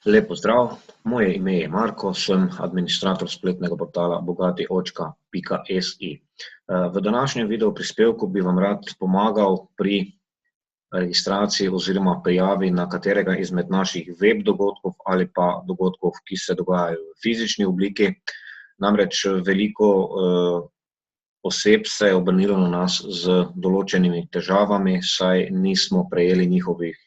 Lep pozdrav, moje ime je Marko, sem administrator spletnega portala bogatiočka.si. V današnjem video prispevku bi vam rad pomagal pri registraciji oziroma prijavi na katerega izmed naših web dogodkov ali pa dogodkov, ki se dogajajo v fizični obliki. Namreč veliko oseb se je obrnilo na nas z določenimi težavami, saj nismo prejeli njihovih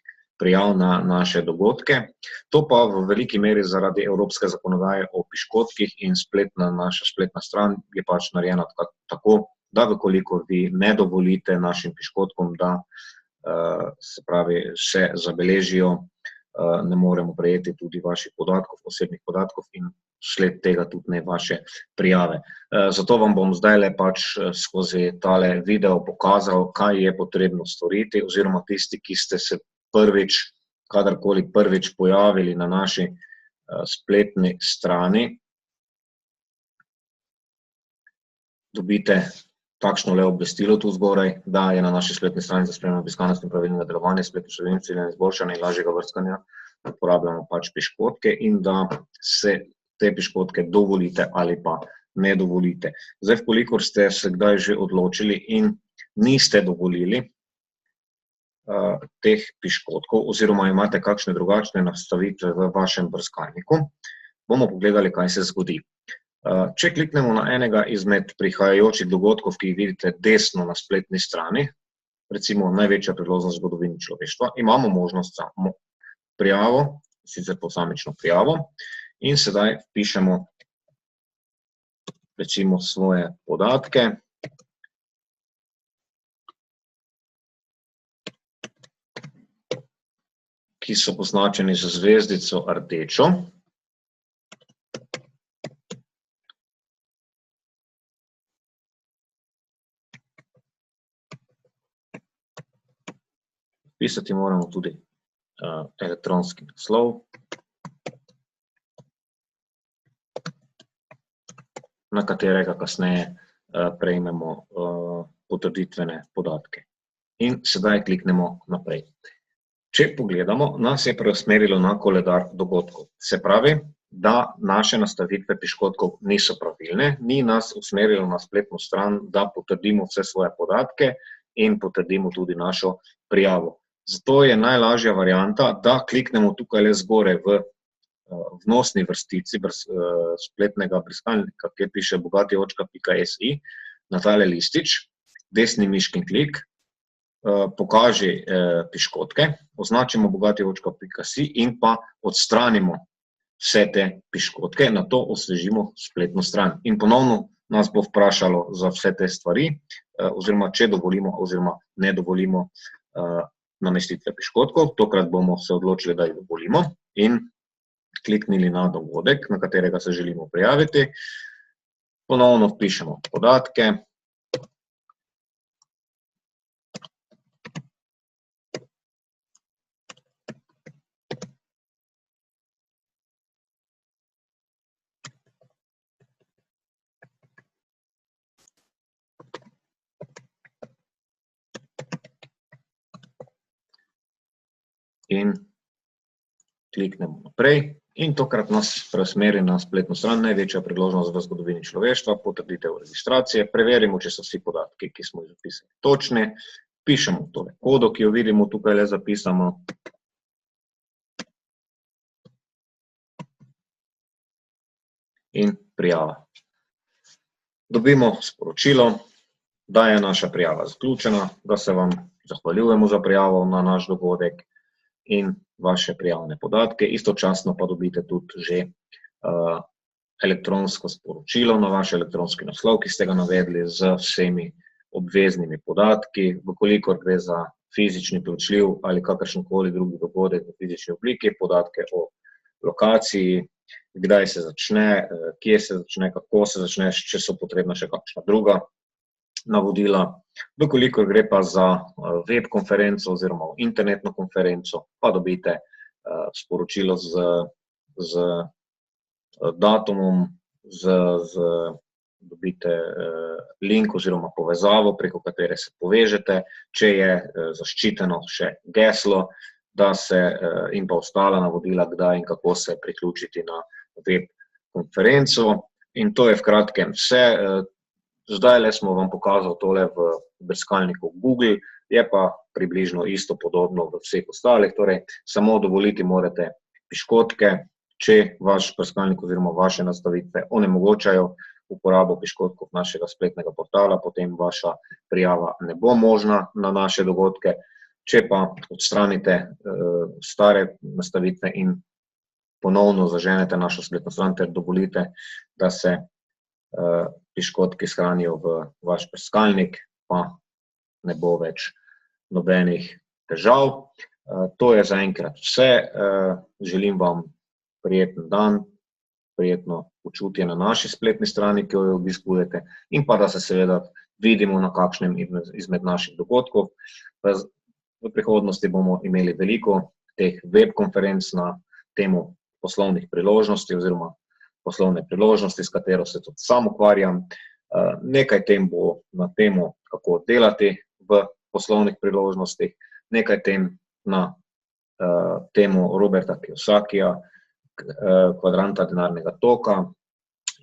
prijav na naše dogodke. To pa v veliki meri zaradi evropske zakonodaje o piškotkih in naša spletna stran je pač narejena tako, da vkolikor vi ne dovolite našim piškotkom, da se zabeležijo, ne moremo prejeti tudi vaših podatkov, osebnih podatkov in sled tega tudi ne vaše prijave. Zato vam bom zdajle pač skozi tale video pokazal, kaj je potrebno storiti, oziroma tisti, ki ste se kadarkoli prvič pojavili na naši spletni strani, dobite takšno le obvestilo tu zgoraj, da je na naši spletni strani za spremljanje obiskanosti in pravilnega delovanja spletnih vsebin s ciljem izboljšanja in lažjega brskanja uporabljamo pač piškotke in da se te piškotke dovolite ali pa ne dovolite. Zdaj, vkolikor ste se kdaj že odločili in niste dovolili teh piškotkov oziroma imate kakšne drugačne nastavitve v vašem brskalniku, bomo pogledali, kaj se zgodi. Če kliknemo na enega izmed prihajajočih dogodkov, ki jih vidite desno na spletni strani, recimo največja priložnost v zgodovini človeštva, imamo možnost za prijavo, sicer posamično prijavo, in sedaj vpišemo recimo svoje podatke. Ki so poznačeni z zvezdico rdečo. Vpisati moramo tudi elektronski naslov, na katerega kasneje prejmemo potrditvene podatke. In sedaj kliknemo naprej. Če pogledamo, nas je preusmerilo na koledar dogodkov. Se pravi, da naše nastavitve piškotkov niso pravilne, ni nas usmerilo na spletno stran, da potrdimo vse svoje podatke in potrdimo tudi našo prijavo. Zato je najlažja varianta, da kliknemo tukaj le zgoraj v vnosni vrstici spletnega brskalnika, kjer piše bogatiočka.si, na tale listič, desni miškin klik, pokaži piškotke, označimo bogatiočka.si in pa odstranimo vse te piškotke, nato osvežimo spletno stran. In ponovno nas bo vprašalo za vse te stvari, oziroma če dovolimo oziroma ne dovolimo namestitve piškotkov. Tokrat bomo se odločili, da jih dovolimo in kliknili na dogodek, na katerega se želimo prijaviti. Ponovno vpišemo podatke. In kliknemo naprej in tokrat nas preusmeri na spletno stran, največja priložnost v zgodovini človeštva, potrditev registracije, preverimo, če so vsi podatki, ki smo jih zapisali, točni, pišemo tole kodo, ki jo vidimo tukaj le zapisano. In prijava. Dobimo sporočilo, da je naša prijava zaključena, da se vam zahvaljujemo za prijavo na naš dogodek in vaše prijavne podatke. Istočasno pa dobite tudi že elektronsko sporočilo na vaš elektronski naslov, ki ste ga navedli z vsemi obveznimi podatki. Vkolikor gre za fizični plačljiv ali kakršenkoli drugi dogodek v fizični obliki, podatke o lokaciji, kdaj se začne, kje se začne, kako se začne, če so potrebna še kakšna druga navodila. Vkolikor gre pa za web konferenco oziroma internetno konferenco, pa dobite sporočilo z datumom, dobite link oziroma povezavo, preko katere se povežete, če je zaščiteno še geslo, in pa ostala navodila, kdaj in kako se priključiti na web konferenco. In to je v kratkem vse. Zdajle smo vam pokazali tole v brskalniku Google, je pa približno isto podobno v vseh ostalih, torej samo dovoliti morate piškotke, če vaš brskalnik oziroma vaše nastavitve onemogočajo uporabo piškotkov našega spletnega portala, potem vaša prijava ne bo možna na naše dogodke. Če pa odstranite stare nastavitve in ponovno zaženete našo spletno stran ter dovolite, da se piškotki shranijo v vaš brskalnik, pa ne bo več nobenih težav. To je zaenkrat vse. Želim vam prijeten dan, prijetno počutje na naši spletni strani, ki jo obiskujete, in pa da se seveda vidimo na kakšnem izmed naših dogodkov. V prihodnosti bomo imeli veliko teh web konferenc na temo poslovnih priložnosti oziroma poslovne priložnosti, s katero se tudi sam ukvarjam. Nekaj tem bo na temo, kako delati v poslovnih priložnostih, nekaj tem na temo Roberta Kiyosakija, kvadranta denarnega toka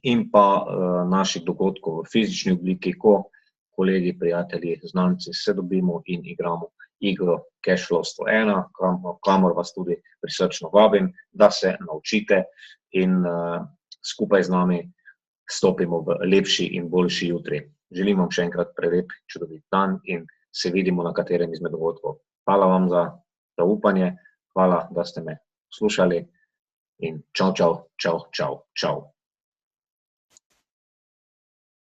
in pa naših dogodkov v fizični obliki, ko kolegi, prijatelji, znanci se dobimo in igramo igro Cashflow 101, kamor vas tudi prisrčno vabim, da se naučite in skupaj z nami stopimo v lepši in boljši jutri. Želim vam še enkrat prelep, čudovit dan in se vidimo na katerem izmed dogodkov. Hvala vam za zaupanje, hvala, da ste me slušali in čau, čau, čau, čau, čau.